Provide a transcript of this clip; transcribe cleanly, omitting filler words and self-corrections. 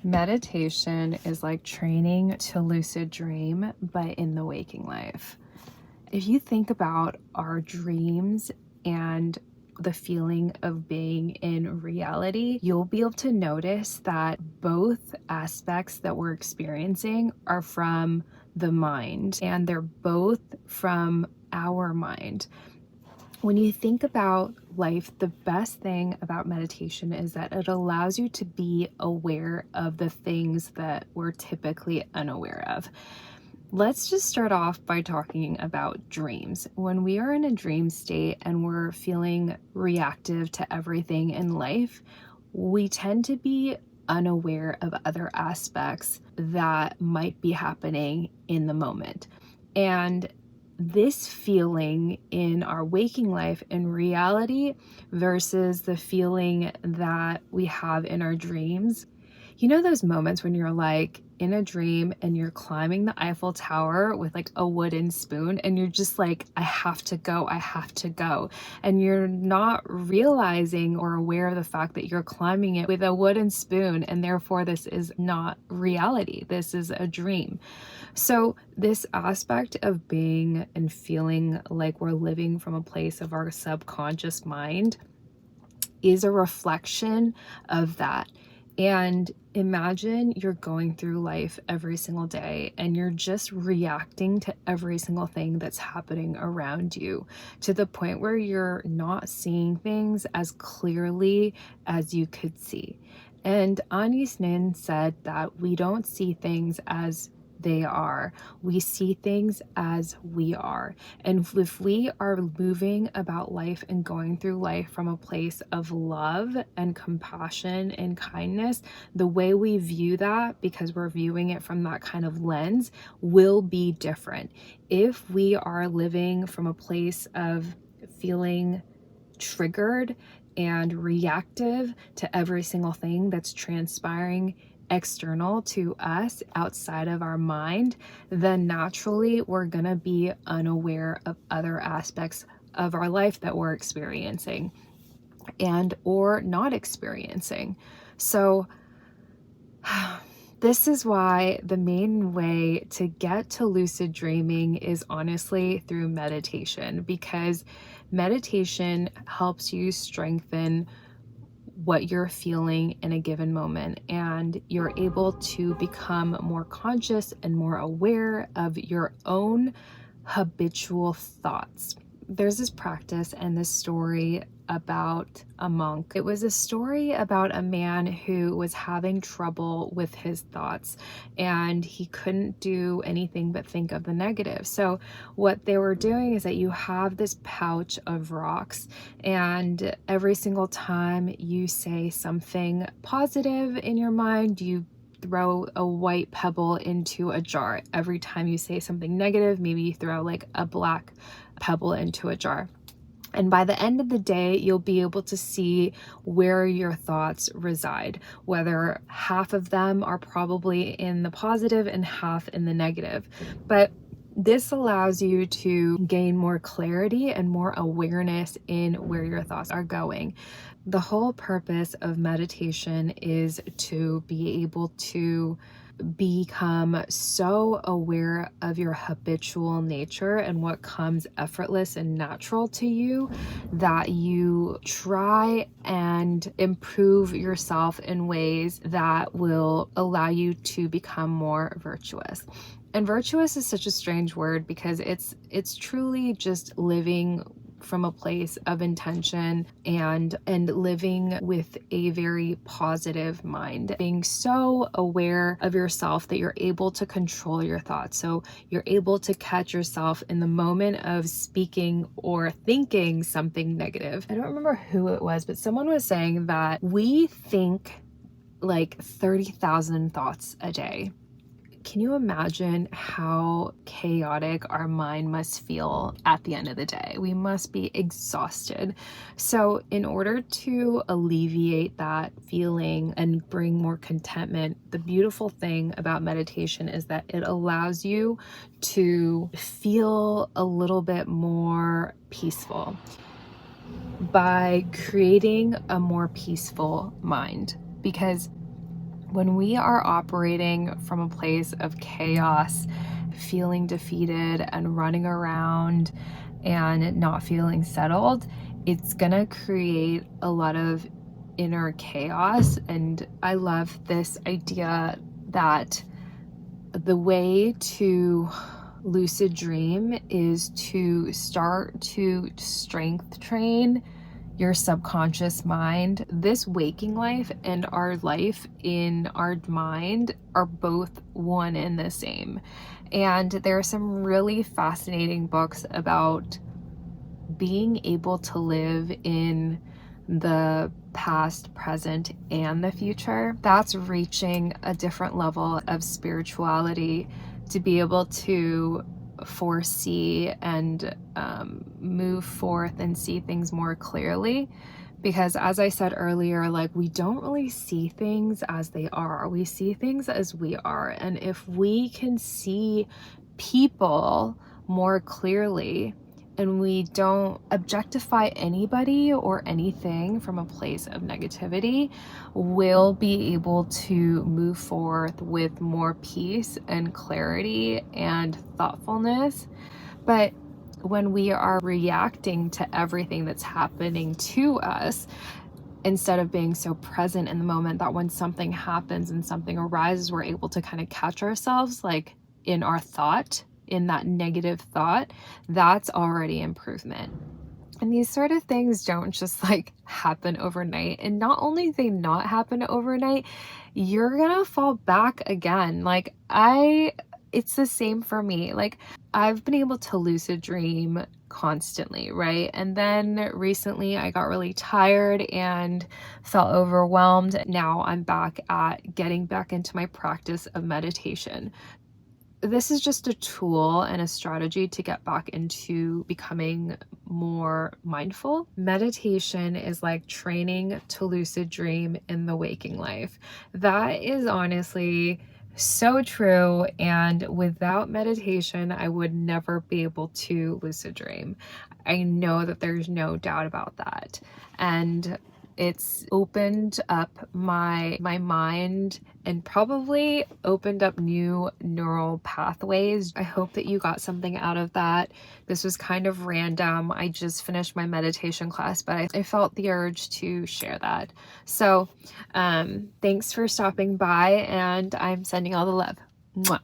Meditation is like training to lucid dream, but in the waking life. If you think about our dreams and the feeling of being in reality, you'll be able to notice that both aspects that we're experiencing are from the mind, and they're both from our mind. When you think about life, the best thing about meditation is that it allows you to be aware of the things that we're typically unaware of. Let's just start off by talking about dreams. When we are in a dream state and we're feeling reactive to everything in life, we tend to be unaware of other aspects that might be happening in the moment. And this feeling in our waking life in reality versus the feeling that we have in our dreams. You know those moments when you're like in a dream and you're climbing the Eiffel Tower with like a wooden spoon and you're just like, I have to go, I have to go. And you're not realizing or aware of the fact that you're climbing it with a wooden spoon, and therefore this is not reality. This is a dream. So this aspect of being and feeling like we're living from a place of our subconscious mind is a reflection of that. And imagine you're going through life every single day and you're just reacting to every single thing that's happening around you, to the point where you're not seeing things as clearly as you could see. And Anis Nin said that we don't see things as they are. We see things as we are. And if we are moving about life and going through life from a place of love and compassion and kindness, the way we view that, because we're viewing it from that kind of lens, will be different. If we are living from a place of feeling triggered and reactive to every single thing that's transpiring external to us outside of our mind, then naturally we're gonna be unaware of other aspects of our life that we're experiencing and or not experiencing. So this is why the main way to get to lucid dreaming is honestly through meditation, because meditation helps you strengthen what you're feeling in a given moment, and you're able to become more conscious and more aware of your own habitual thoughts. There's this practice and this story about a monk. It was a story about a man who was having trouble with his thoughts and he couldn't do anything but think of the negative. So what they were doing is that you have this pouch of rocks, and every single time you say something positive in your mind, you throw a white pebble into a jar. Every time you say something negative, maybe you throw like a black pebble into a jar. And by the end of the day, you'll be able to see where your thoughts reside, whether half of them are probably in the positive and half in the negative. But this allows you to gain more clarity and more awareness in where your thoughts are going. The whole purpose of meditation is to be able to become so aware of your habitual nature and what comes effortless and natural to you that you try and improve yourself in ways that will allow you to become more virtuous. And virtuous is such a strange word because it's truly just living from a place of intention and living with a very positive mind, being so aware of yourself that you're able to control your thoughts. So you're able to catch yourself in the moment of speaking or thinking something negative. I don't remember who it was, but someone was saying that we think like 30,000 thoughts a day. Can you imagine how chaotic our mind must feel at the end of the day? We must be exhausted. So in order to alleviate that feeling and bring more contentment, the beautiful thing about meditation is that it allows you to feel a little bit more peaceful by creating a more peaceful mind. Because When we are operating from a place of chaos, feeling defeated and running around and not feeling settled, it's gonna create a lot of inner chaos. And I love this idea that the way to lucid dream is to start to strength train your subconscious mind. This waking life and our life in our mind are both one and the same. And there are some really fascinating books about being able to live in the past, present, and the future. That's reaching a different level of spirituality, to be able to foresee and move forth and see things more clearly. Because as I said earlier, like, we don't really see things as they are, we see things as we are. And if we can see people more clearly, and we don't objectify anybody or anything from a place of negativity, we'll be able to move forth with more peace and clarity and thoughtfulness. But when we are reacting to everything that's happening to us, instead of being so present in the moment, that when something happens and something arises, we're able to kind of catch ourselves, like in our thought, in that negative thought, that's already improvement. And these sort of things don't just like happen overnight. And not only they not happen overnight, you're gonna fall back again. It's the same for me. Like, I've been able to lucid dream constantly, right? And then recently I got really tired and felt overwhelmed. Now I'm back at getting back into my practice of meditation. This is just a tool and a strategy to get back into becoming more mindful. Meditation is like training to lucid dream in the waking life. That is honestly so true. And without meditation, I would never be able to lucid dream. I know that there's no doubt about that. And it's opened up my mind and probably opened up new neural pathways. I hope that you got something out of that. This was kind of random. I just finished my meditation class, but I felt the urge to share that. So thanks for stopping by, and I'm sending all the love. Mwah.